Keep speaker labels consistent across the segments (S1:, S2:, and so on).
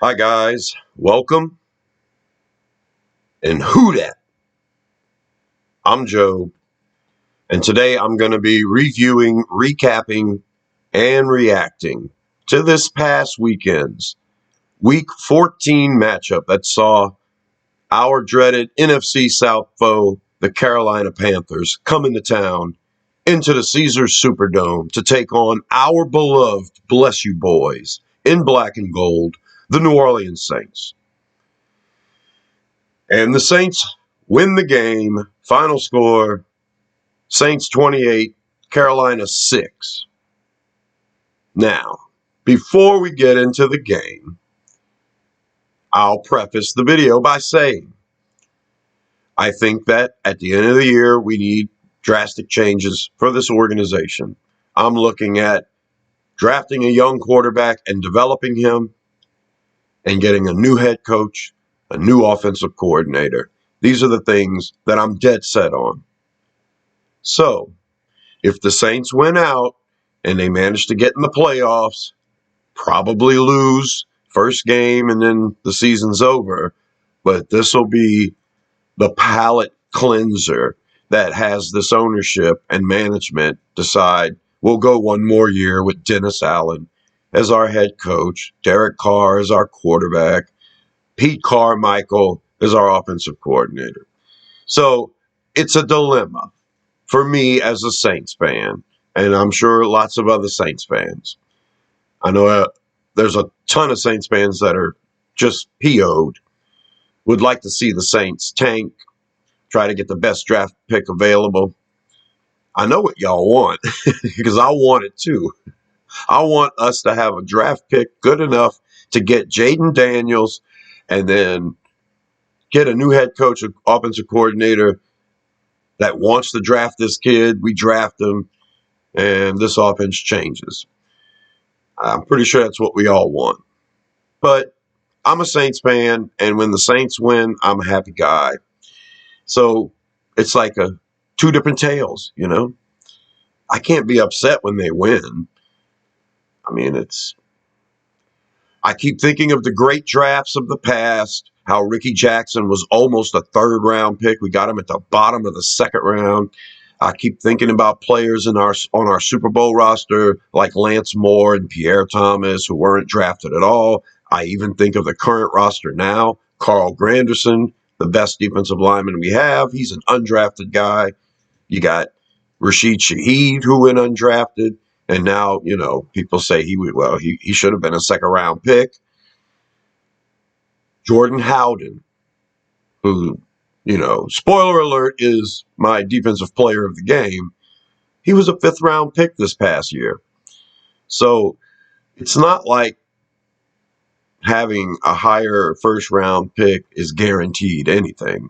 S1: Hi guys, welcome. And who dat? I'm Joe, and today I'm going to be reviewing, recapping, and reacting to this past weekend's Week 14 matchup that saw our dreaded NFC South foe, the Carolina Panthers, come into town into the Caesars Superdome to take on our beloved, bless you boys, in black and gold, the New Orleans Saints. And the Saints win the game. Final score, Saints 28, Carolina 6. Now, before we get into the game, I'll preface the video by saying I think that at the end of the year, we need drastic changes for this organization. I'm looking at drafting a young quarterback and developing him and getting a new head coach, a new offensive coordinator. These are the things that I'm dead set on. So, if the Saints win out and they manage to get in the playoffs, probably lose first game and then the season's over, but this will be the palate cleanser that has this ownership and management decide we'll go one more year with Dennis Allen as our head coach, Derek Carr as our quarterback, Pete Carmichael as our offensive coordinator. So it's a dilemma for me as a Saints fan, and I'm sure lots of other Saints fans. I know there's a ton of Saints fans that are just PO'd, would like to see the Saints tank, try to get the best draft pick available. I know what y'all want because I want it too. I want us to have a draft pick good enough to get Jaden Daniels and then get a new head coach, an offensive coordinator that wants to draft this kid. We draft him, and this offense changes. I'm pretty sure that's what we all want. But I'm a Saints fan, and when the Saints win, I'm a happy guy. So it's like two different tales, you know? I can't be upset when they win. I mean, I keep thinking of the great drafts of the past, how Ricky Jackson was almost a third-round pick. We got him at the bottom of the second round. I keep thinking about players on our Super Bowl roster like Lance Moore and Pierre Thomas who weren't drafted at all. I even think of the current roster now, Carl Granderson, the best defensive lineman we have. He's an undrafted guy. You got Rashid Shaheed, who went undrafted. And now, people say he should have been a second round pick. Jordan Howden, who, spoiler alert, is my defensive player of the game. He was a fifth round pick this past year. So it's not like having a higher first round pick is guaranteed anything.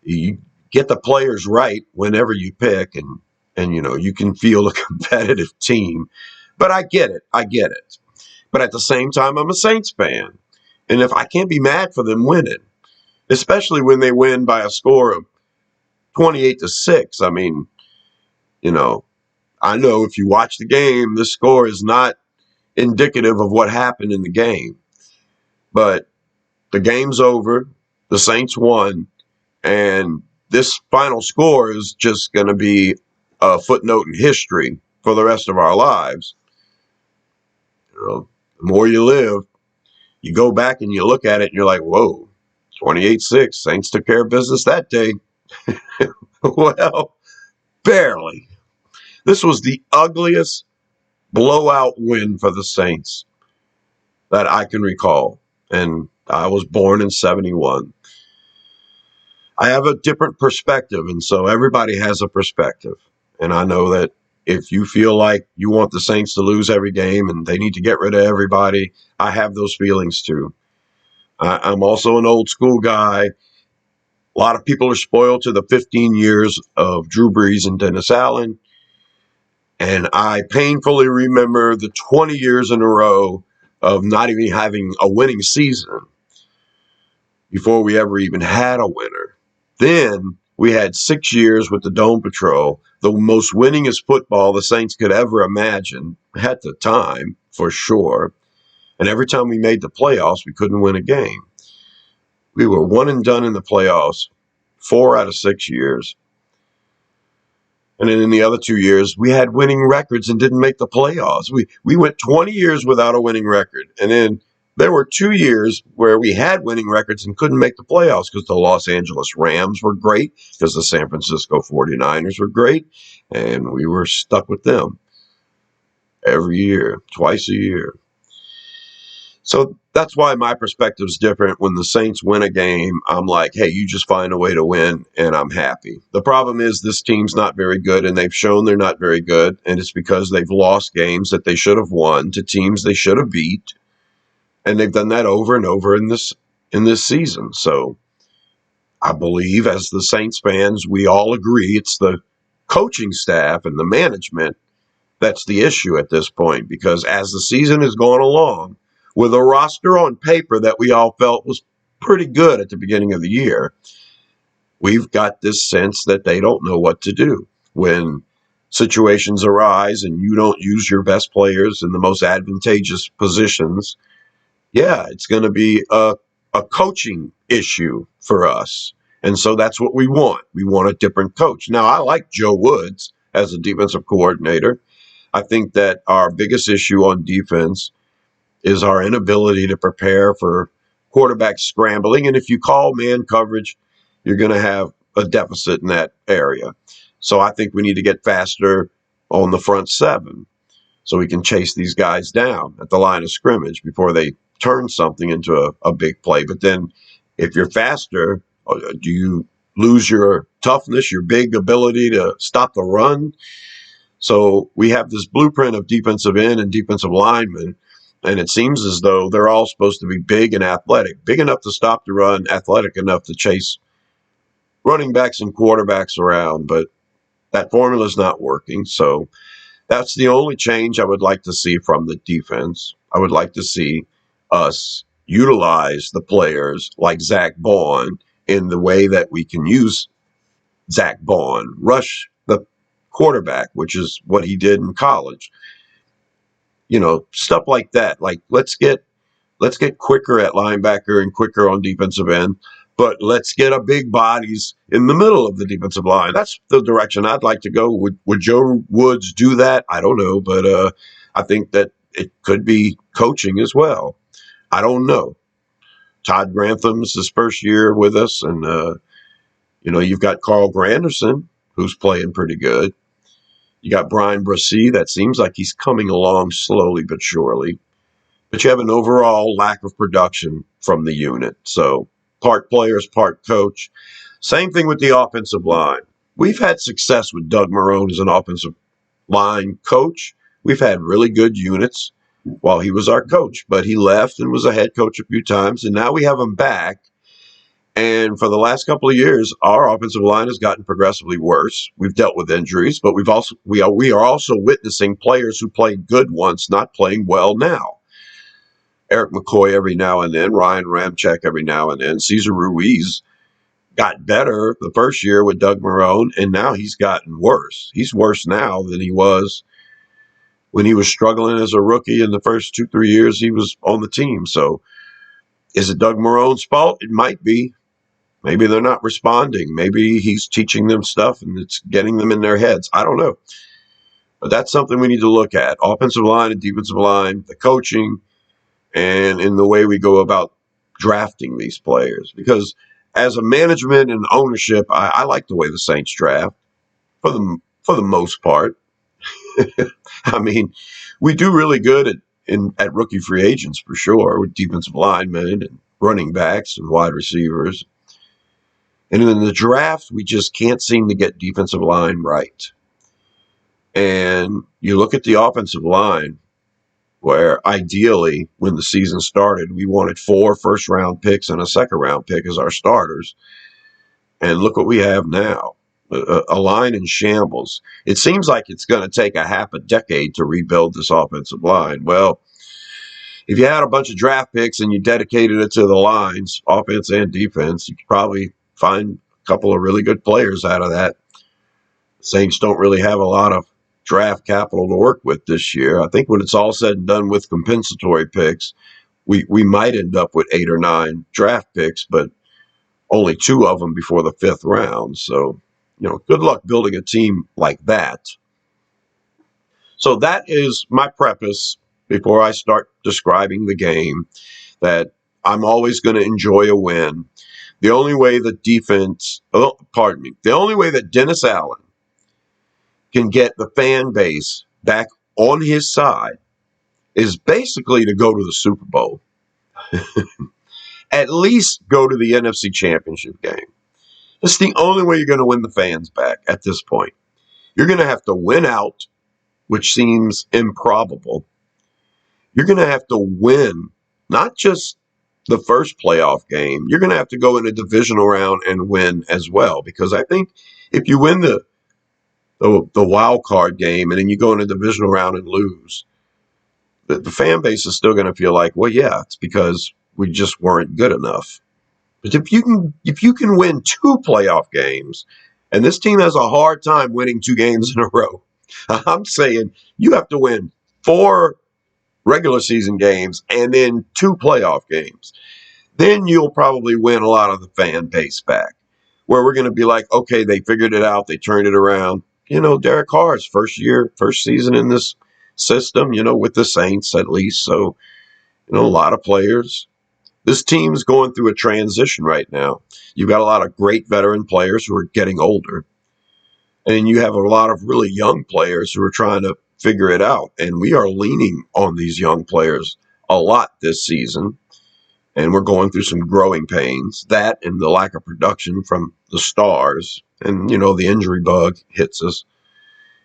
S1: You get the players right whenever you pick, and you can feel a competitive team. But I get it. But at the same time, I'm a Saints fan. And if I can't be mad for them winning, especially when they win by a score of 28-6. I mean, I know if you watch the game, this score is not indicative of what happened in the game. But the game's over. The Saints won. And this final score is just going to be a footnote in history for the rest of our lives. The more you live, you go back and you look at it and you're like, whoa, 28-6, Saints took care of business that day. Well, barely. This was the ugliest blowout win for the Saints that I can recall. And I was born in 71. I have a different perspective, and so everybody has a perspective. And I know that if you feel like you want the Saints to lose every game and they need to get rid of everybody, I have those feelings too. I'm also an old school guy. A lot of people are spoiled to the 15 years of Drew Brees and Dennis Allen. And I painfully remember the 20 years in a row of not even having a winning season before we ever even had a winner. Then we had 6 years with the Dome Patrol, the most winningest football the Saints could ever imagine at the time, for sure. And every time we made the playoffs, we couldn't win a game. We were one and done in the playoffs 4 out of 6 years. And then in the other 2 years, we had winning records and didn't make the playoffs. We went 20 years without a winning record. And then there were 2 years where we had winning records and couldn't make the playoffs because the Los Angeles Rams were great, because the San Francisco 49ers were great, and we were stuck with them every year, twice a year. So that's why my perspective is different. When the Saints win a game, I'm like, hey, you just find a way to win, and I'm happy. The problem is this team's not very good, and they've shown they're not very good, and it's because they've lost games that they should have won to teams they should have beat, and they've done that over and over in this season. So I believe, as the Saints fans, we all agree it's the coaching staff and the management that's the issue at this point, because as the season has gone along, with a roster on paper that we all felt was pretty good at the beginning of the year, we've got this sense that they don't know what to do. When situations arise and you don't use your best players in the most advantageous positions, yeah, it's going to be a coaching issue for us. And so that's what we want. We want a different coach. Now, I like Joe Woods as a defensive coordinator. I think that our biggest issue on defense is our inability to prepare for quarterback scrambling. And if you call man coverage, you're going to have a deficit in that area. So I think we need to get faster on the front seven so we can chase these guys down at the line of scrimmage before they turn something into a big play. But then if you're faster, do you lose your toughness, your big ability to stop the run? So we have this blueprint of defensive end and defensive linemen, and it seems as though they're all supposed to be big and athletic, big enough to stop the run, athletic enough to chase running backs and quarterbacks around. But that formula is not working. So that's the only change I would like to see from the defense. I would like to see us utilize the players like Zach Bond in the way that we can use Zach Bond, rush the quarterback, which is what he did in college. Stuff like that. Like, let's get quicker at linebacker and quicker on defensive end, but let's get a big bodies in the middle of the defensive line. That's the direction I'd like to go. Would Joe Woods do that? I don't know, but I think that it could be coaching as well. I don't know. Todd Grantham's his first year with us, and you've got Carl Granderson, who's playing pretty good. You got Brian Brissy. That seems like he's coming along slowly but surely. But you have an overall lack of production from the unit. So part players, part coach. Same thing with the offensive line. We've had success with Doug Marrone as an offensive line coach. We've had really good units while he was our coach. But he left and was a head coach a few times, and now we have him back. And for the last couple of years, our offensive line has gotten progressively worse. We've dealt with injuries, but we are also witnessing players who played good once not playing well now. Eric McCoy every now and then, Ryan Ramczyk every now and then. Cesar Ruiz got better the first year with Doug Marrone, and now he's gotten worse. He's worse now than he was when he was struggling as a rookie in the first 2-3 years he was on the team. So is it Doug Marrone's fault? It might be. Maybe they're not responding. Maybe he's teaching them stuff and it's getting them in their heads. I don't know. But that's something we need to look at. Offensive line and defensive line, the coaching, and in the way we go about drafting these players. Because as a management and ownership, I like the way the Saints draft for the most part. I mean, we do really good at rookie free agents for sure, with defensive linemen and running backs and wide receivers. And in the draft, we just can't seem to get defensive line right. And you look at the offensive line, where ideally, when the season started, we wanted 4 first-round picks and a second-round pick as our starters. And look what we have now, a line in shambles. It seems like it's going to take a half a decade to rebuild this offensive line. Well, if you had a bunch of draft picks and you dedicated it to the lines, offense and defense, you could probably find a couple of really good players out of that. Saints don't really have a lot of draft capital to work with this year. I think when it's all said and done with compensatory picks, we might end up with 8 or 9 draft picks, but only 2 of them before the 5th round. So, good luck building a team like that. So that is my preface before I start describing the game, that I'm always going to enjoy a win. The only way that the only way that Dennis Allen can get the fan base back on his side is basically to go to the Super Bowl. At least go to the NFC Championship game. That's the only way you're going to win the fans back at this point. You're going to have to win out, which seems improbable. You're going to have to win not just the first playoff game. You're going to have to go in a divisional round and win as well, because I think if you win the wild card game and then you go in a divisional round and lose, the fan base is still going to feel like, well, yeah, it's because we just weren't good enough. But if you can win 2 playoff games, and this team has a hard time winning 2 games in a row, I'm saying you have to win 4 regular season games and then 2 playoff games. Then you'll probably win a lot of the fan base back, where we're going to be like, okay, they figured it out, they turned it around. Derek Carr's first season in this system, with the Saints at least. So, a lot of players. This team's going through a transition right now. You've got a lot of great veteran players who are getting older, and you have a lot of really young players who are trying to figure it out. And we are leaning on these young players a lot this season, and we're going through some growing pains. That and the lack of production from the stars, and the injury bug hits us.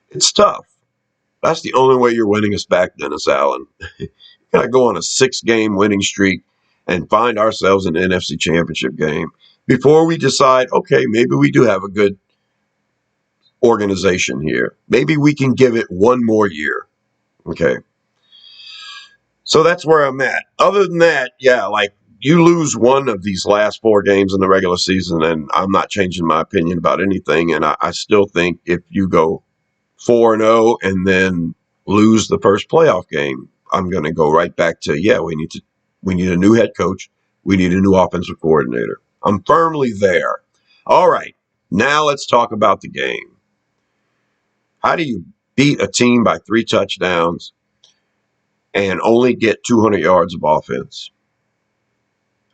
S1: It's tough. That's the only way you're winning us back, Dennis Allen. You got to go on a 6-game winning streak and find ourselves in the NFC Championship game before we decide, okay, maybe we do have a good organization here. Maybe we can give it one more year. Okay. So that's where I'm at. Other than that, yeah, like you lose one of these last 4 games in the regular season, and I'm not changing my opinion about anything. And I still think if you go 4-0 and then lose the first playoff game, I'm going to go right back to, yeah, we need a new head coach. We need a new offensive coordinator. I'm firmly there. All right, now let's talk about the game. How do you beat a team by 3 touchdowns and only get 200 yards of offense?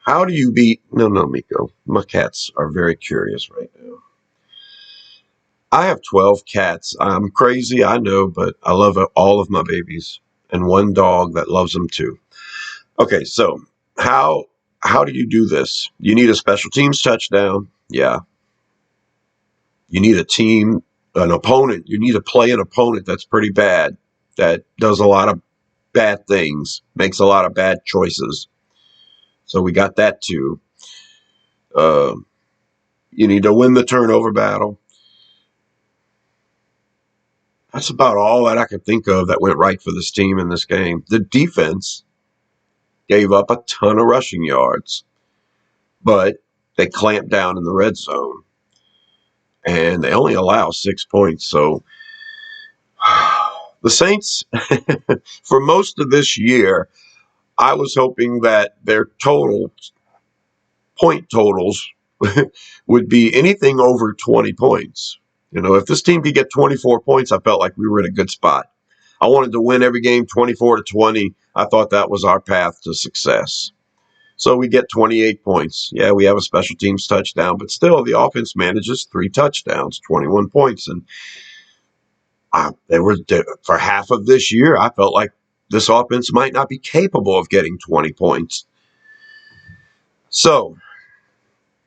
S1: How do you beat... No, Miko. My cats are very curious right now. I have 12 cats. I'm crazy, I know, but I love all of my babies, and one dog that loves them too. Okay, so how do you do this? You need a special teams touchdown. Yeah. You need an opponent. You need to play an opponent that's pretty bad, that does a lot of bad things, makes a lot of bad choices. So we got that too. You need to win the turnover battle. That's about all that I could think of that went right for this team in this game. The defense gave up a ton of rushing yards, but they clamped down in the red zone, and they only allow 6 points. So the Saints, for most of this year, I was hoping that their point totals would be anything over 20 points. If this team could get 24 points, I felt like we were in a good spot. I wanted to win every game 24-20. I thought that was our path to success. So we get 28 points. Yeah, we have a special teams touchdown, but still the offense manages 3 touchdowns, 21 points. And for half of this year, I felt like this offense might not be capable of getting 20 points. So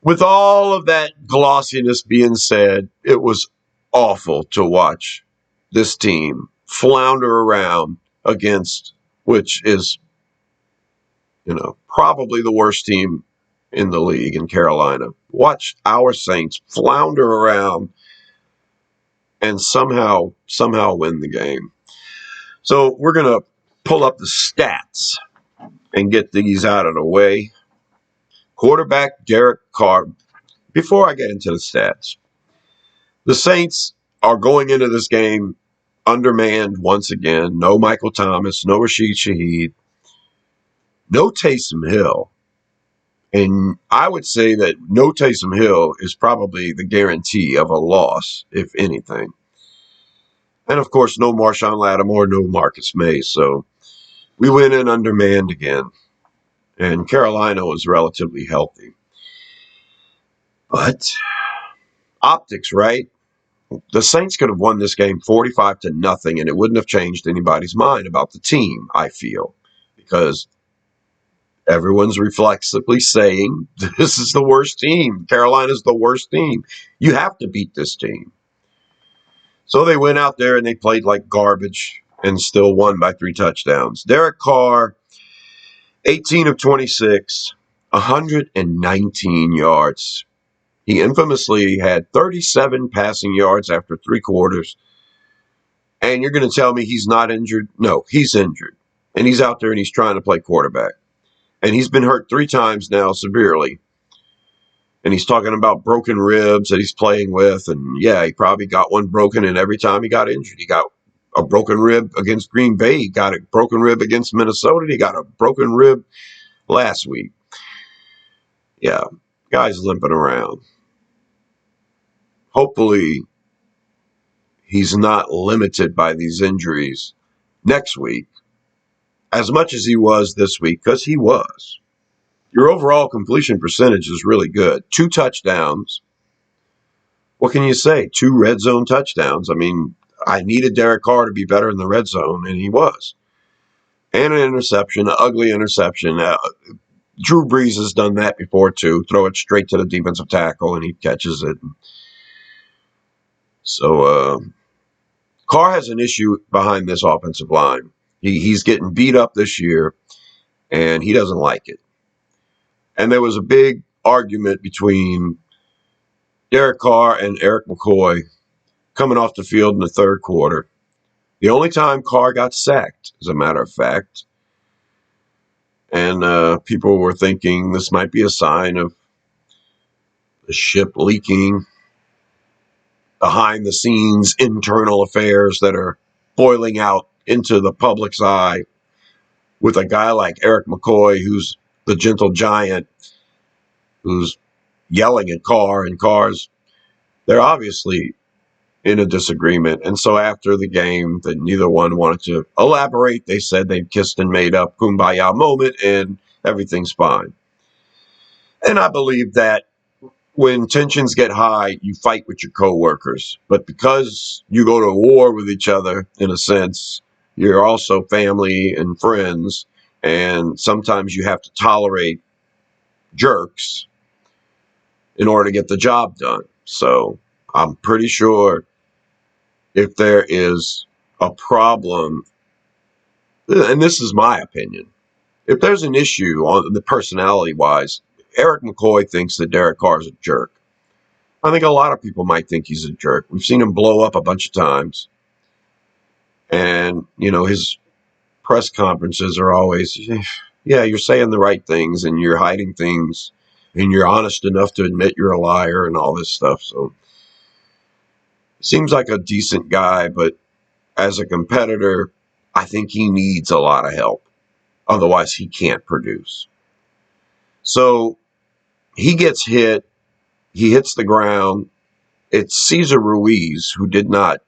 S1: with all of that glossiness being said, it was awful to watch this team flounder around against, which is, probably the worst team in the league in Carolina. Watch our Saints flounder around and somehow win the game. So we're going to pull up the stats and get these out of the way. Quarterback Derek Carr. Before I get into the stats, the Saints are going into this game undermanned once again. No Michael Thomas, no Rashid Shaheed, no Taysom Hill. And I would say that no Taysom Hill is probably the guarantee of a loss, if anything. And of course, no Marshawn Lattimore, no Marcus May. So we went in undermanned again. And Carolina was relatively healthy. But optics, right? The Saints could have won this game 45-0, and it wouldn't have changed anybody's mind about the team, I feel. Because everyone's reflexively saying, this is the worst team. Carolina's the worst team. You have to beat this team. So they went out there and they played like garbage and still won by 3 touchdowns. Derek Carr, 18 of 26, 119 yards. He infamously had 37 passing yards after 3 quarters. And you're going to tell me he's not injured? No, he's injured. And he's out there and he's trying to play quarterback. And he's been hurt 3 times now severely. And he's talking about broken ribs that he's playing with. And yeah, he probably got one broken, and every time he got injured, he got a broken rib against Green Bay. He got a broken rib against Minnesota. He got a broken rib last week. Yeah, guy's limping around. Hopefully, he's not limited by these injuries next week as much as he was this week, because he was. Your overall completion percentage is really good. 2 touchdowns. What can you say? 2 red zone touchdowns. I mean, I needed Derek Carr to be better in the red zone, and he was. And an interception, an ugly interception. Drew Brees has done that before, too. Throw it straight to the defensive tackle, and he catches it. So, Carr has an issue behind this offensive line. He's getting beat up this year, and he doesn't like it. And there was a big argument between Derek Carr and Eric McCoy coming off the field in the 3rd quarter. The only time Carr got sacked, as a matter of fact. And people were thinking this might be a sign of the ship leaking, behind the scenes internal affairs that are boiling out into the public's eye with a guy like Eric McCoy, who's the gentle giant, who's yelling at Carr, and they're obviously in a disagreement. And so after the game, that neither one wanted to elaborate. They said they'd kissed and made up, kumbaya moment, and everything's fine. And I believe that when tensions get high, you fight with your coworkers. But because you go to war with each other, in a sense, you're also family and friends. And sometimes you have to tolerate jerks in order to get the job done. So I'm pretty sure if there is a problem, and this is my opinion, if there's an issue on the personality-wise, Eric McCoy thinks that Derek Carr is a jerk. I think a lot of people might think he's a jerk. We've seen him blow up a bunch of times. And, his press conferences are always, yeah, you're saying the right things and you're hiding things and you're honest enough to admit you're a liar and all this stuff. So seems like a decent guy, but as a competitor, I think he needs a lot of help. Otherwise, he can't produce. So he gets hit. He hits the ground. It's Cesar Ruiz who did not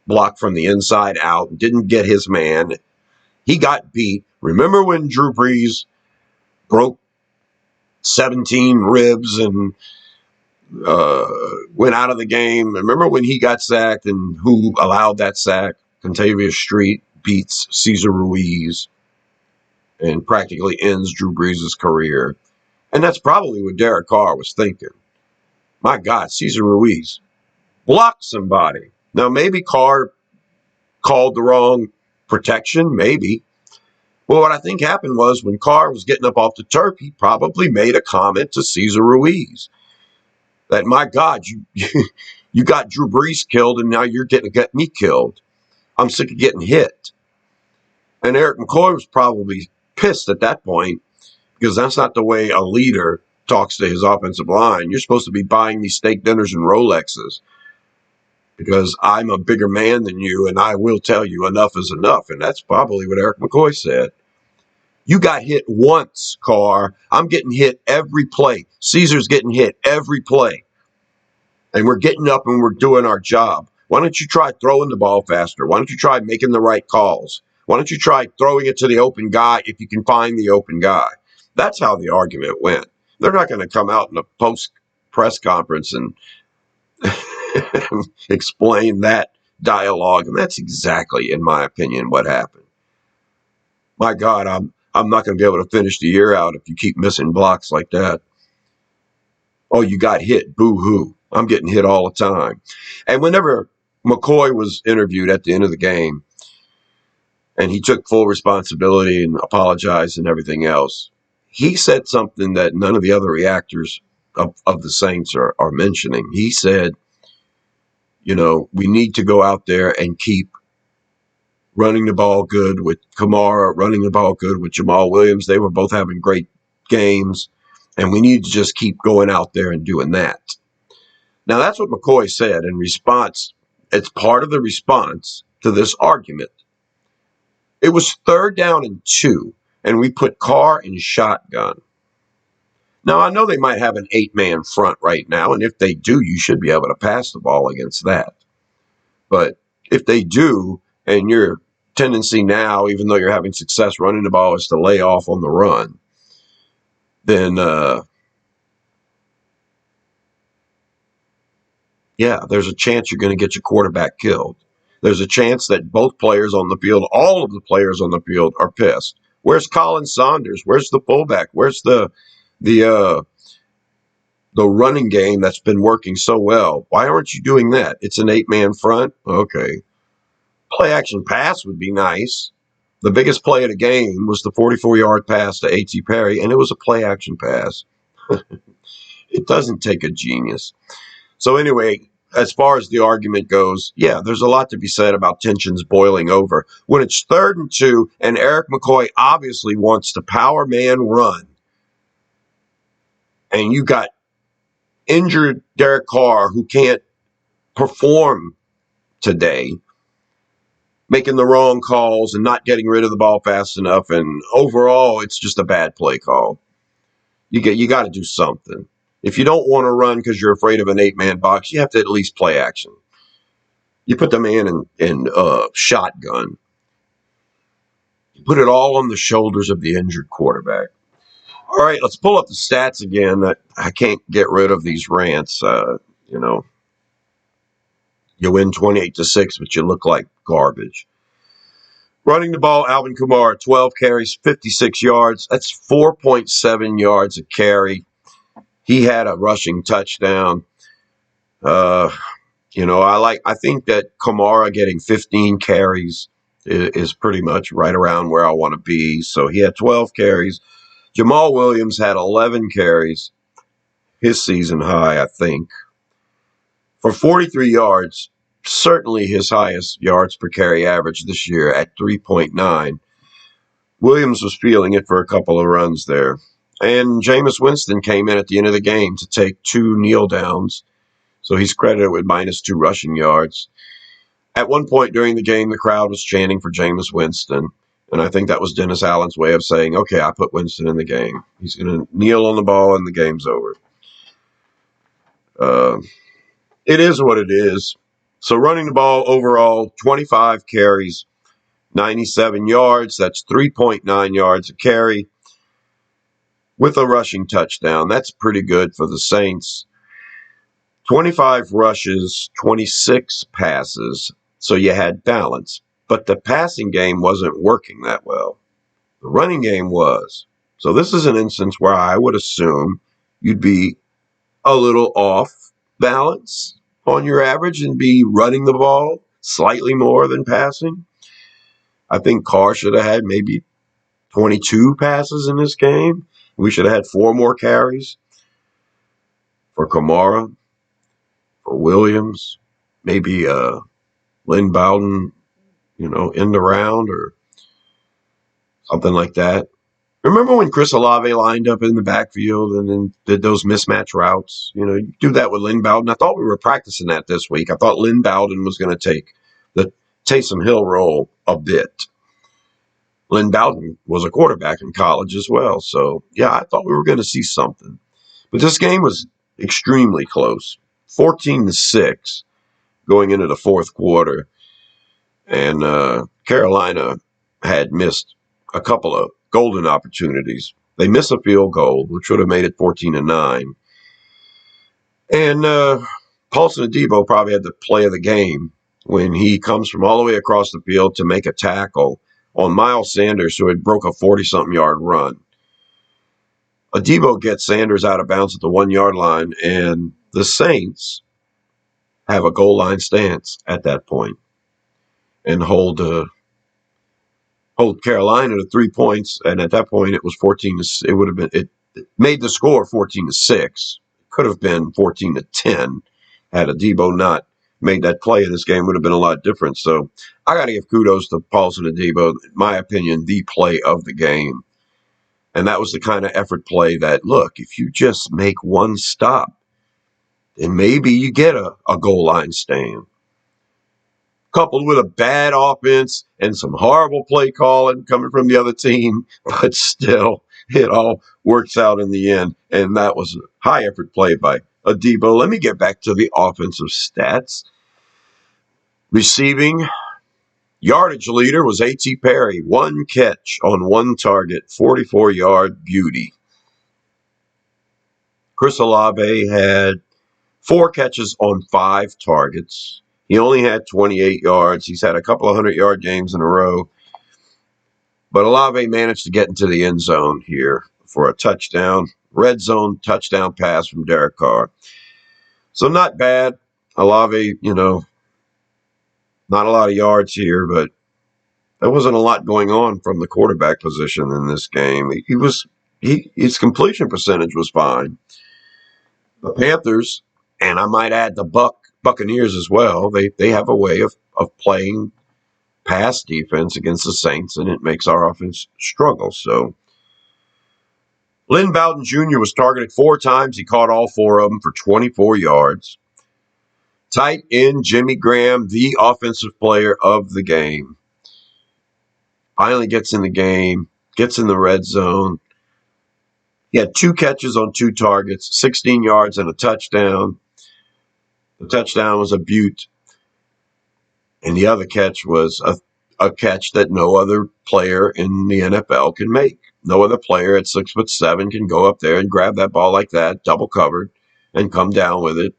S1: block from the inside out, didn't get his man. He got beat. Remember when Drew Brees broke 17 ribs and went out of the game? Remember when he got sacked and who allowed that sack? Contavious Street beats Cesar Ruiz and practically ends Drew Brees' career. And that's probably what Derek Carr was thinking. My God, Cesar Ruiz blocked somebody. Now, maybe Carr called the wrong protection, maybe. Well, what I think happened was when Carr was getting up off the turf, he probably made a comment to Cesar Ruiz that, my God, you got Drew Brees killed and now you're getting to get me killed. I'm sick of getting hit. And Eric McCoy was probably pissed at that point because that's not the way a leader talks to his offensive line. You're supposed to be buying me steak dinners and Rolexes. because I'm a bigger man than you, and I will tell you enough is enough. And that's probably what Eric McCoy said. You got hit once, Carr. I'm getting hit every play. Caesar's getting hit every play. And we're getting up and we're doing our job. Why don't you try throwing the ball faster? Why don't you try making the right calls? Why don't you try throwing it to the open guy if you can find the open guy? That's how the argument went. They're not going to come out in a post press conference and explain that dialogue. And that's exactly, in my opinion, what happened. My God, I'm not going to be able to finish the year out if you keep missing blocks like that. Oh, you got hit. Boo hoo. I'm getting hit all the time. And whenever McCoy was interviewed at the end of the game and he took full responsibility and apologized and everything else, he said something that none of the other reactors of the Saints are mentioning. He said, we need to go out there and keep running the ball good with Kamara, running the ball good with Jamal Williams. They were both having great games, and we need to just keep going out there and doing that. Now, that's what McCoy said in response. It's part of the response to this argument. It was 3rd down and 2, and we put Carr in shotgun. Now, I know they might have an 8-man front right now, and if they do, you should be able to pass the ball against that. But if they do, and your tendency now, even though you're having success running the ball, is to lay off on the run, then there's a chance you're going to get your quarterback killed. There's a chance that both players on the field, all of the players on the field, are pissed. Where's Colin Saunders? Where's the fullback? Where's the running game that's been working so well? Why aren't you doing that? It's an 8-man front. Okay. Play action pass would be nice. The biggest play of the game was the 44-yard pass to A.T. Perry, and it was a play action pass. It doesn't take a genius. So anyway, as far as the argument goes, there's a lot to be said about tensions boiling over. When it's 3rd and 2, and Eric McCoy obviously wants to power man run, and you got injured Derek Carr who can't perform today, making the wrong calls and not getting rid of the ball fast enough, and overall it's just a bad play call. You got to do something. If you don't want to run because you're afraid of an 8-man box, you have to at least play action. You put the man in shotgun. You put it all on the shoulders of the injured quarterback. All right, let's pull up the stats again. I can't get rid of these rants. You win 28-6, but you look like garbage. Running the ball, Alvin Kamara, 12 carries, 56 yards. That's 4.7 yards a carry. He had a rushing touchdown. I think that Kamara getting 15 carries is pretty much right around where I want to be. So he had 12 carries. Jamal Williams had 11 carries, his season high, I think, for 43 yards. Certainly his highest yards per carry average this year at 3.9. Williams was feeling it for a couple of runs there. And Jameis Winston came in at the end of the game to take 2 kneel downs. So he's credited with -2 rushing yards. At one point during the game, the crowd was chanting for Jameis Winston. And I think that was Dennis Allen's way of saying, okay, I put Winston in the game. He's going to kneel on the ball and the game's over. It is what it is. So running the ball overall, 25 carries, 97 yards. That's 3.9 yards a carry with a rushing touchdown. That's pretty good for the Saints. 25 rushes, 26 passes. So you had balance. But the passing game wasn't working that well. The running game was. So this is an instance where I would assume you'd be a little off balance on your average and be running the ball slightly more than passing. I think Carr should have had maybe 22 passes in this game. We should have had 4 more carries for Kamara, for Williams, maybe Lynn Bowden, in the round or something like that. Remember when Chris Olave lined up in the backfield and then did those mismatch routes? You do that with Lynn Bowden. I thought we were practicing that this week. I thought Lynn Bowden was going to take the Taysom Hill role a bit. Lynn Bowden was a quarterback in college as well. So, yeah, I thought we were going to see something. But this game was extremely close, 14-6 going into the fourth quarter. And Carolina had missed a couple of golden opportunities. They missed a field goal, which would have made it 14-9. And Paulson Adebo probably had the play of the game when he comes from all the way across the field to make a tackle on Miles Sanders, who had broke a 40-something yard run. Adebo gets Sanders out of bounds at the 1 yard line, and the Saints have a goal line stance at that point and hold Carolina to 3 points. And at that point, it was 14. It would have been it made the score 14-6. Could have been 14-10 had Adebo not made that play. In this game would have been a lot different. So I got to give kudos to Paulson Adebo. In my opinion, the play of the game. And that was the kind of effort play that, look, if you just make one stop, then maybe you get a goal line stand. Coupled with a bad offense and some horrible play calling coming from the other team, but still, it all works out in the end. And that was a high effort play by Adebo. Let me get back to the offensive stats. Receiving yardage leader was A.T. Perry. 1 catch on 1 target, 44-yard beauty. Chris Olave had 4 catches on 5 targets. He only had 28 yards. He's had a couple of 100-yard games in a row. But Olave managed to get into the end zone here for a touchdown. Red zone touchdown pass from Derek Carr. So not bad. Olave, not a lot of yards here, but there wasn't a lot going on from the quarterback position in this game. His completion percentage was fine. The Panthers, and I might add the Buccaneers as well, they have a way of playing pass defense against the Saints, and it makes our offense struggle. So Lynn Bowden Jr. was targeted 4 times. He caught all 4 of them for 24 yards. Tight end Jimmy Graham, the offensive player of the game, finally gets in the game, gets in the red zone. He had 2 catches on 2 targets, 16 yards and a touchdown. The touchdown was a beaut. And the other catch was a catch that no other player in the NFL can make. No other player at 6'7" can go up there and grab that ball like that, double covered, and come down with it.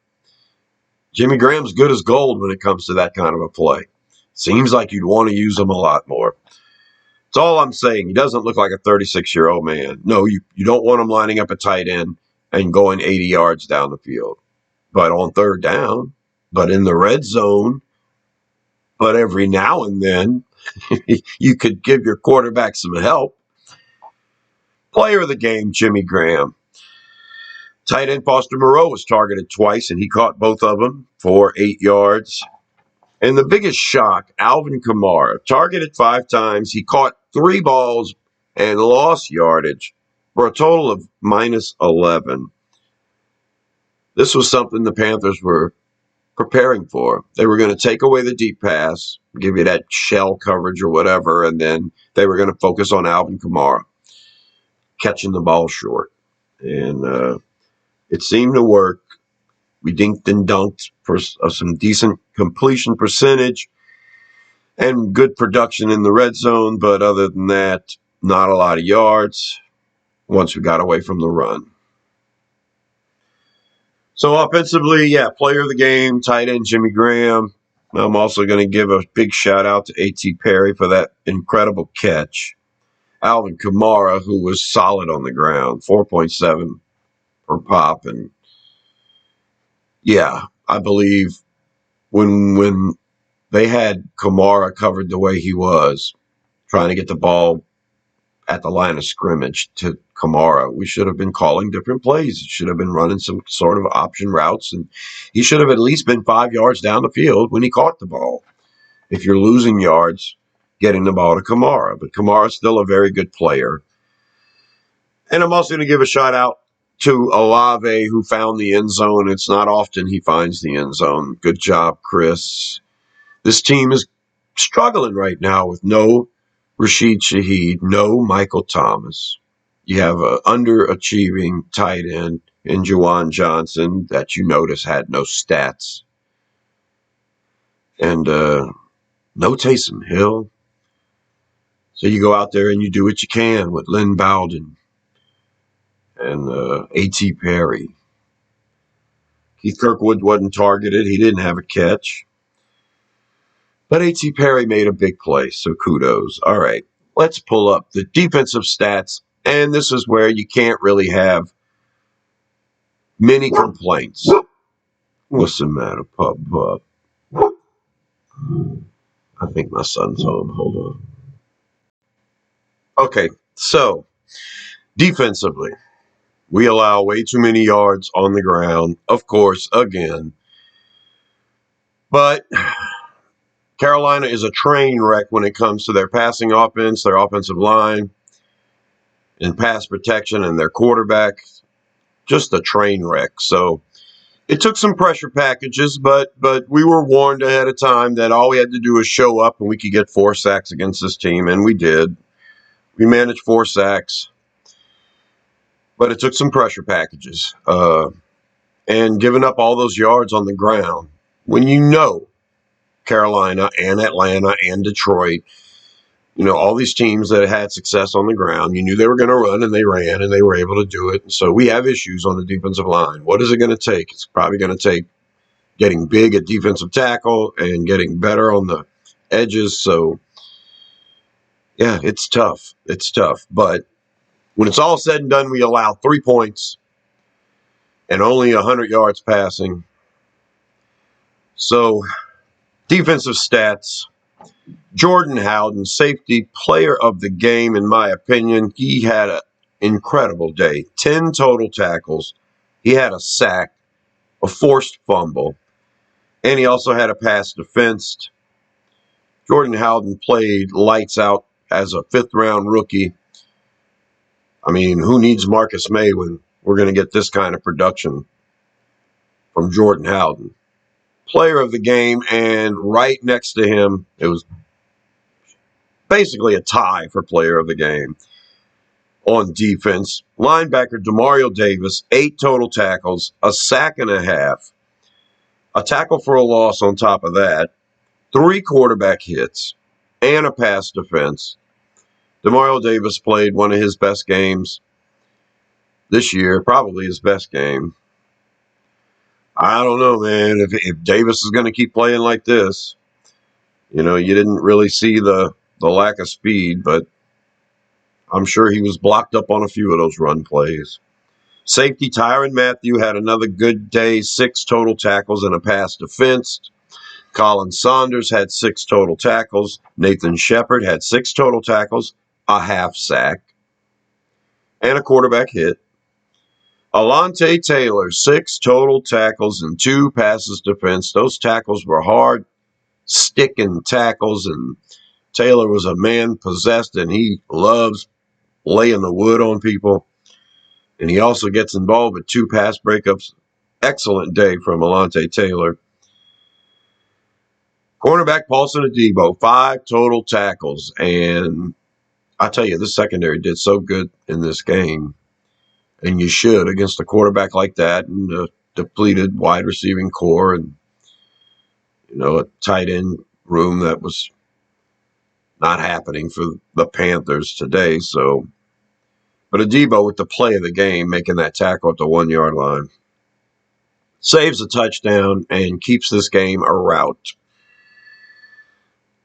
S1: Jimmy Graham's good as gold when it comes to that kind of a play. Seems like you'd want to use him a lot more. That's all I'm saying. He doesn't look like a 36-year-old man. No, you don't want him lining up a tight end and going 80 yards down the field. But on 3rd down, but in the red zone, but every now and then, you could give your quarterback some help. Player of the game, Jimmy Graham. Tight end Foster Moreau was targeted twice, and he caught both of them for 8 yards. And the biggest shock, Alvin Kamara, targeted 5 times. He caught 3 balls and lost yardage for a total of -11. This was something the Panthers were preparing for. They were going to take away the deep pass, give you that shell coverage or whatever, and then they were going to focus on Alvin Kamara catching the ball short. And it seemed to work. We dinked and dunked for some decent completion percentage and good production in the red zone, but other than that, not a lot of yards once we got away from the run. So offensively, yeah, player of the game, tight end Jimmy Graham. I'm also going to give a big shout out to A.T. Perry for that incredible catch. Alvin Kamara, who was solid on the ground, 4.7 per pop. And yeah, I believe when they had Kamara covered the way he was, trying to get the ball at the line of scrimmage to Kamara, we should have been calling different plays. He should have been running some sort of option routes, and he should have at least been 5 yards down the field when he caught the ball. If you're losing yards, getting the ball to Kamara. But Kamara's still a very good player. And I'm also going to give a shout out to Olave, who found the end zone. It's not often he finds the end zone. Good job, Chris. This team is struggling right now with no Rashid Shaheed, no Michael Thomas. You have an underachieving tight end in Juwan Johnson that you notice had no stats. And no Taysom Hill. So you go out there and you do what you can with Lynn Bowden and A.T. Perry. Keith Kirkwood wasn't targeted. He didn't have a catch. But A.T. Perry made a big play, so kudos. All right, let's pull up the defensive stats. And this is where you can't really have many complaints. What's the matter, pup? I think my son's home. Hold on. Okay, so defensively, we allow way too many yards on the ground, of course, again. But Carolina is a train wreck when it comes to their passing offense, their offensive line, and pass protection, and their quarterback. Just a train wreck. So it took some pressure packages, but we were warned ahead of time that all we had to do was show up and we could get 4 sacks against this team, and we did. We managed 4 sacks, but it took some pressure packages. And giving up all those yards on the ground, when you know Carolina and Atlanta and Detroit, you know, all these teams that had success on the ground, you knew they were going to run, and they ran, and they were able to do it. And so we have issues on the defensive line. What is it going to take? It's probably going to take getting big at defensive tackle and getting better on the edges. So, yeah, it's tough. It's tough. But when it's all said and done, we allow 3 points and only 100 yards passing. So, defensive stats. Jordan Howden, safety player of the game, in my opinion. He had an incredible day. 10 total tackles. He had a sack, a forced fumble, and he also had a pass defensed. Jordan Howden played lights out as a 5th-round rookie. I mean, who needs Marcus May when we're going to get this kind of production from Jordan Howden? Player of the game, and right next to him, it was basically a tie for player of the game. On defense, linebacker Demario Davis, 8 total tackles, a sack and a half, a tackle for a loss on top of that, 3 quarterback hits, and a pass defense. Demario Davis played one of his best games this year, probably his best game. I don't know, man, if Davis is going to keep playing like this. You know, you didn't really see the lack of speed, but I'm sure he was blocked up on a few of those run plays. Safety Tyrann Mathieu had another good day, 6 total tackles and a pass defense. Colin Saunders had 6 total tackles. Nathan Shepard had 6 total tackles, a half sack, and a quarterback hit. Alontae Taylor, 6 total tackles and 2 passes defense. Those tackles were hard, sticking tackles, and Taylor was a man possessed, and he loves laying the wood on people. And he also gets involved with 2 pass breakups. Excellent day from Alontae Taylor. Cornerback Paulson Adebo, 5 total tackles. And I tell you, this secondary did so good in this game. And you should against a quarterback like that, and a depleted wide receiving core, and, you know, a tight end room that was not happening for the Panthers today. So, but Adebo with the play of the game, making that tackle at the 1-yard line, saves a touchdown and keeps this game a rout.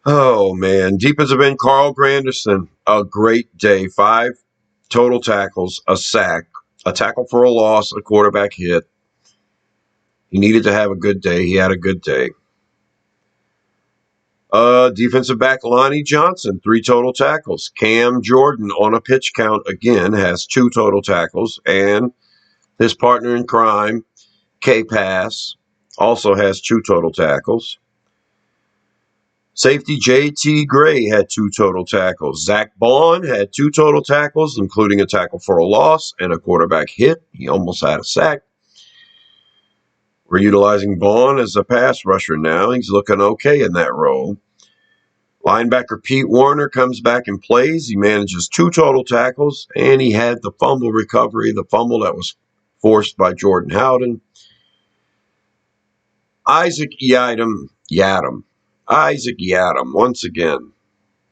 S1: Oh, man. Defensive end Carl Granderson, a great day. 5 total tackles, a sack, a tackle for a loss, a quarterback hit. He needed to have a good day. He had a good day. Defensive back Lonnie Johnson, 3 total tackles. Cam Jordan on a pitch count again has 2 total tackles. And his partner in crime, K-Pass, also has 2 total tackles. Safety J.T. Gray had 2 total tackles. Zach Bond had 2 total tackles, including a tackle for a loss and a quarterback hit. He almost had a sack. We're utilizing Bond as a pass rusher now. He's looking okay in that role. Linebacker Pete Warner comes back and plays. He manages 2 total tackles, and he had the fumble recovery, the fumble that was forced by Jordan Howden. Isaac Yiadom, once again,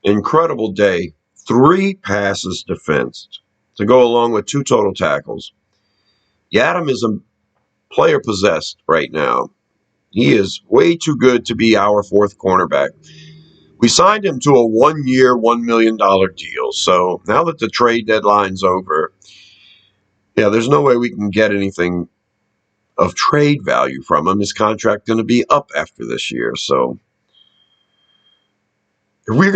S1: incredible day. 3 passes defensed to go along with 2 total tackles. Yiadom is a player possessed right now. He is way too good to be our 4th cornerback. We signed him to a 1-year, $1 million deal. So now that the trade deadline's over, there's no way we can get anything of trade value from him. His contract going to be up after this year. So if we're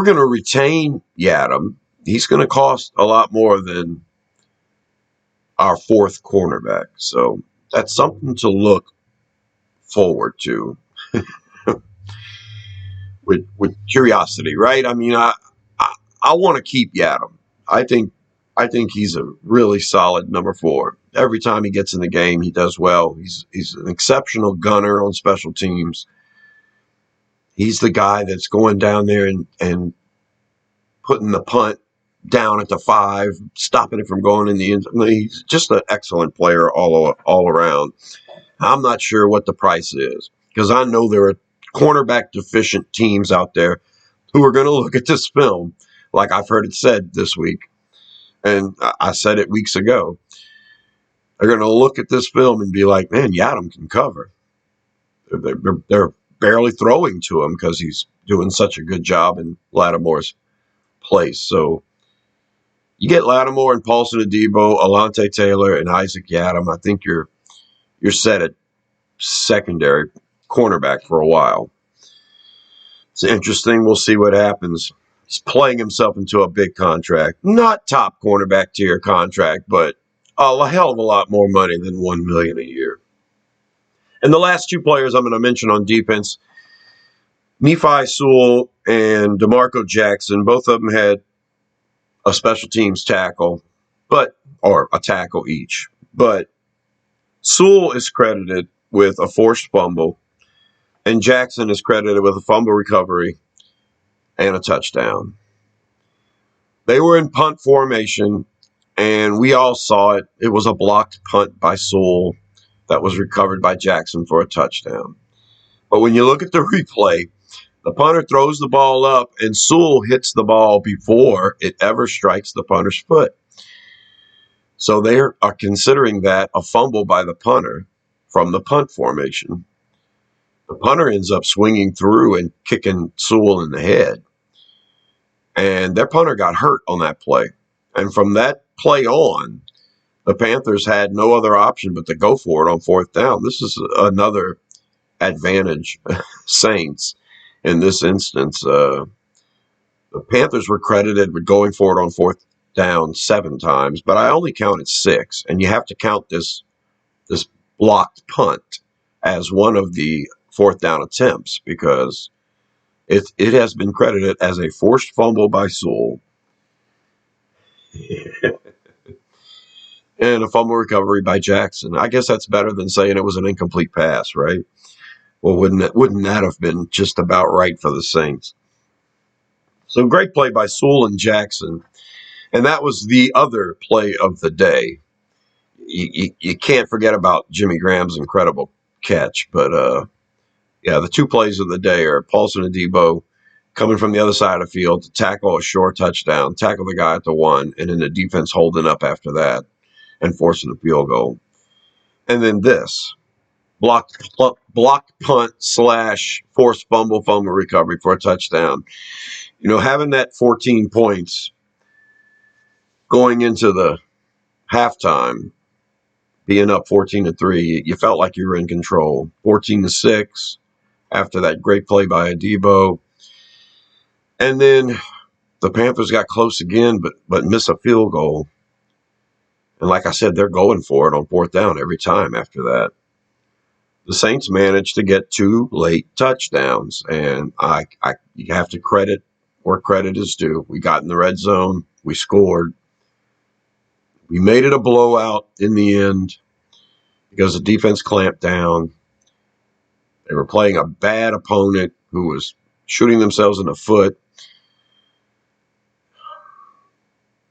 S1: gonna retain Yiadom, he's going to cost a lot more than our 4th cornerback. So that's something to look forward to with curiosity, right? I mean, I want to keep Yiadom. I think he's a really solid number 4. Every time he gets in the game, he does well. He's an exceptional gunner on special teams. He's the guy that's going down there and putting the punt down at the 5, stopping it from going in the end. I mean, he's just an excellent player all around. I'm not sure what the price is because I know there are cornerback deficient teams out there who are going to look at this film, like I've heard it said this week, and I said it weeks ago. They're going to look at this film and be like, man, Yiadom can cover. They're barely throwing to him because he's doing such a good job in Lattimore's place. So you get Lattimore and Paulson Adebo, Alante Taylor, and Isaac Yiadom. I think you're set at secondary cornerback for a while. It's interesting. We'll see what happens. He's playing himself into a big contract. Not top cornerback tier contract, but a hell of a lot more money than $1 million a year. And the last 2 players I'm going to mention on defense, Nephi Sewell and DeMarco Jackson, both of them had a special teams tackle, or a tackle each. But Sewell is credited with a forced fumble, and Jackson is credited with a fumble recovery and a touchdown. They were in punt formation, and we all saw it. It was a blocked punt by Sewell that was recovered by Jackson for a touchdown. But when you look at the replay, the punter throws the ball up, and Sewell hits the ball before it ever strikes the punter's foot. So they are considering that a fumble by the punter from the punt formation. The punter ends up swinging through and kicking Sewell in the head. And their punter got hurt on that play. And from that play on, the Panthers had no other option but to go for it on 4th down. This is another advantage Saints in this instance. The Panthers were credited with going for it on 4th down 7 times, but I only counted 6. And you have to count this blocked punt as one of the 4th down attempts because it has been credited as a forced fumble by Sewell and a fumble recovery by Jackson. I guess that's better than saying it was an incomplete pass, right? Well, wouldn't that have been just about right for the Saints? So great play by Sewell and Jackson. And that was the other play of the day. You can't forget about Jimmy Graham's incredible catch. But, the 2 plays of the day are Paulson Adebo coming from the other side of the field to tackle a short touchdown, tackle the guy at the 1, and then the defense holding up after that and forcing a field goal. And then this. Blocked punt / forced fumble recovery for a touchdown. Having that 14 points going into the halftime, being up 14-3, you felt like you were in control. 14-6 after that great play by Adebo. And then the Panthers got close again, but missed a field goal. And like I said, they're going for it on 4th down every time after that. the Saints managed to get 2 late touchdowns, and you have to credit where credit is due. We got in the red zone, we scored, we made it a blowout in the end because the defense clamped down. They were playing a bad opponent who was shooting themselves in the foot,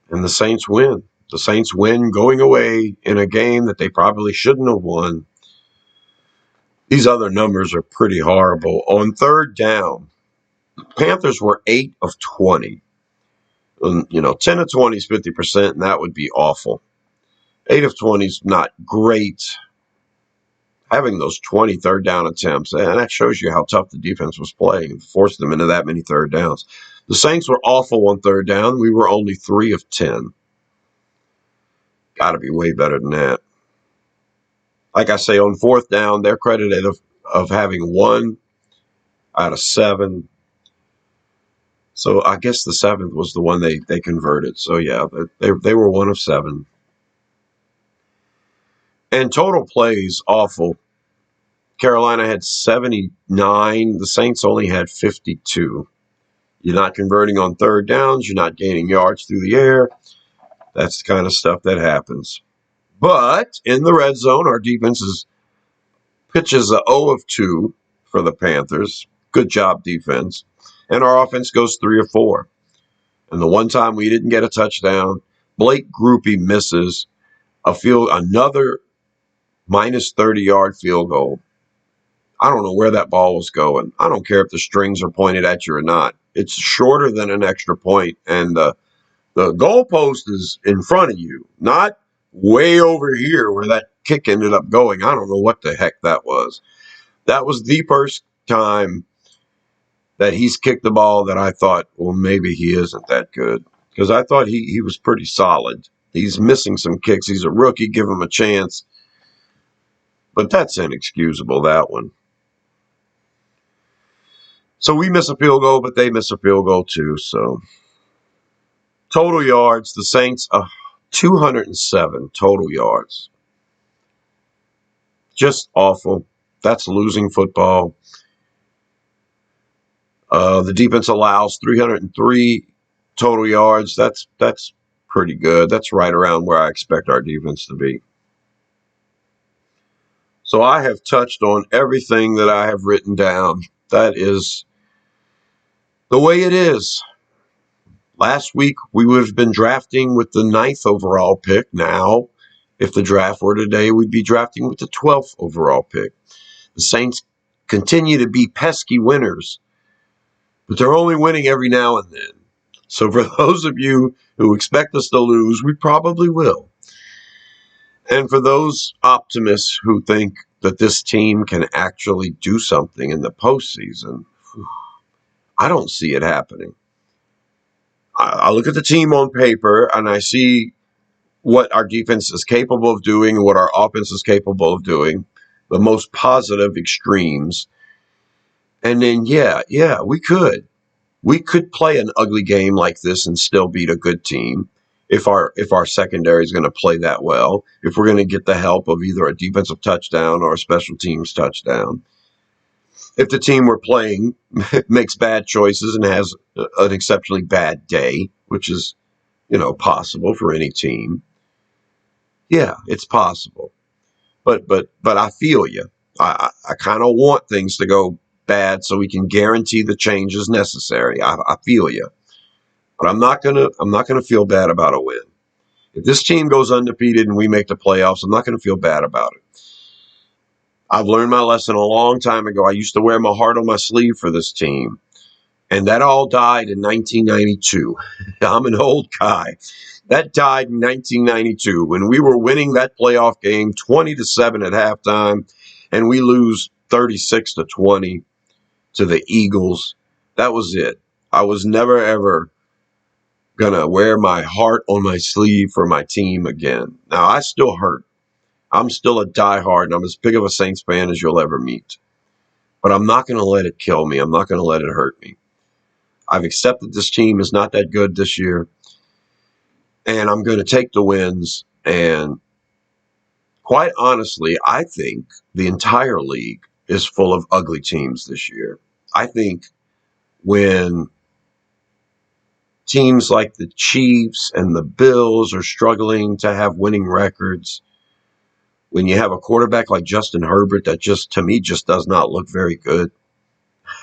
S1: and the Saints win. The Saints win going away in a game that they probably shouldn't have won. These other numbers are pretty horrible. On third down, Panthers were 8 of 20. 10 of 20 is 50%, and that would be awful. 8 of 20 is not great. Having those 20 third down attempts, and that shows you how tough the defense was playing and forced them into that many third downs. The Saints were awful on third down. We were only 3 of 10. Got to be way better than that. Like I say, on fourth down, they're credited of having 1 out of 7. So I guess the 7th was the one they converted. So yeah, they were 1 of 7. And total plays, awful. Carolina had 79. The Saints only had 52. You're not converting on third downs. You're not gaining yards through the air. That's the kind of stuff that happens. But in the red zone, our defense pitches a 0 of 2 for the Panthers. Good job, defense. And our offense goes 3 of 4. And the one time we didn't get a touchdown, Blake Groupie misses another minus 30-yard field goal. I don't know where that ball was going. I don't care if the strings are pointed at you or not. It's shorter than an extra point, and the goalpost is in front of you, not way over here where that kick ended up going. I don't know what the heck that was. That was the first time that he's kicked the ball that I thought, well, maybe he isn't that good. Because I thought he was pretty solid. He's missing some kicks. He's a rookie. Give him a chance. But that's inexcusable, that one. So we miss a field goal, but they miss a field goal too. So total yards, the Saints, 207 total yards. Just awful. That's losing football. The defense allows 303 total yards. That's pretty good. That's right around where I expect our defense to be. So I have touched on everything that I have written down. That is the way it is. Last week, we would have been drafting with the 9th overall pick. Now, if the draft were today, we'd be drafting with the 12th overall pick. The Saints continue to be pesky winners, but they're only winning every now and then. So for those of you who expect us to lose, we probably will. And for those optimists who think that this team can actually do something in the postseason, I don't see it happening. I look at the team on paper and I see what our defense is capable of doing and what our offense is capable of doing, the most positive extremes. And then, we could. We could play an ugly game like this and still beat a good team if our secondary is going to play that well, if we're going to get the help of either a defensive touchdown or a special teams touchdown. If the team we're playing makes bad choices and has an exceptionally bad day, which is, possible for any team. Yeah, it's possible. But I feel you. I kind of want things to go bad so we can guarantee the change is necessary. I feel you. But I'm not gonna feel bad about a win. If this team goes undefeated and we make the playoffs, I'm not gonna feel bad about it. I've learned my lesson a long time ago. I used to wear my heart on my sleeve for this team. And that all died in 1992. I'm an old guy. That died in 1992 when we were winning that playoff game 20-7 at halftime, and we lose 36-20 to the Eagles. That was it. I was never, ever going to wear my heart on my sleeve for my team again. Now, I still hurt. I'm still a diehard, and I'm as big of a Saints fan as you'll ever meet. But I'm not going to let it kill me. I'm not going to let it hurt me. I've accepted this team is not that good this year, and I'm going to take the wins, and quite honestly, I think the entire league is full of ugly teams this year. I think when teams like the Chiefs and the Bills are struggling to have winning records, when you have a quarterback like Justin Herbert that just, to me, just does not look very good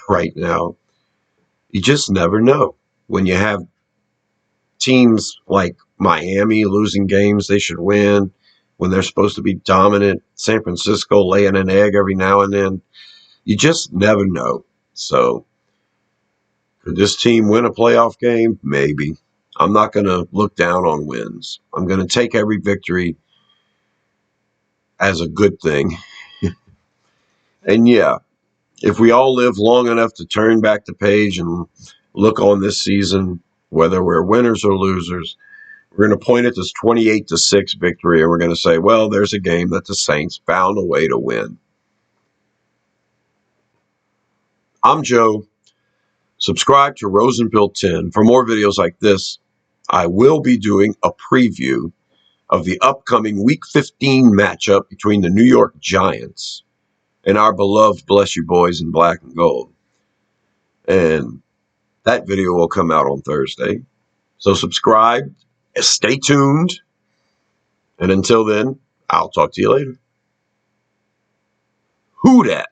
S1: right now, you just never know. When you have teams like Miami losing games they should win, when they're supposed to be dominant, San Francisco laying an egg every now and then, you just never know. So, could this team win a playoff game? Maybe. I'm not going to look down on wins. I'm going to take every victory as a good thing. And yeah, if we all live long enough to turn back the page and look on this season, whether we're winners or losers, we're going to point at this 28-6 victory and we're going to say, well, there's a game that the Saints found a way to win. I'm Joe. Subscribe to Rosenpill 10 for more videos like this. I will be doing a preview of the upcoming Week 15 matchup between the New York Giants and our beloved Bless You Boys in black and gold. And that video will come out on Thursday. So subscribe, stay tuned, and until then, I'll talk to you later. Who dat?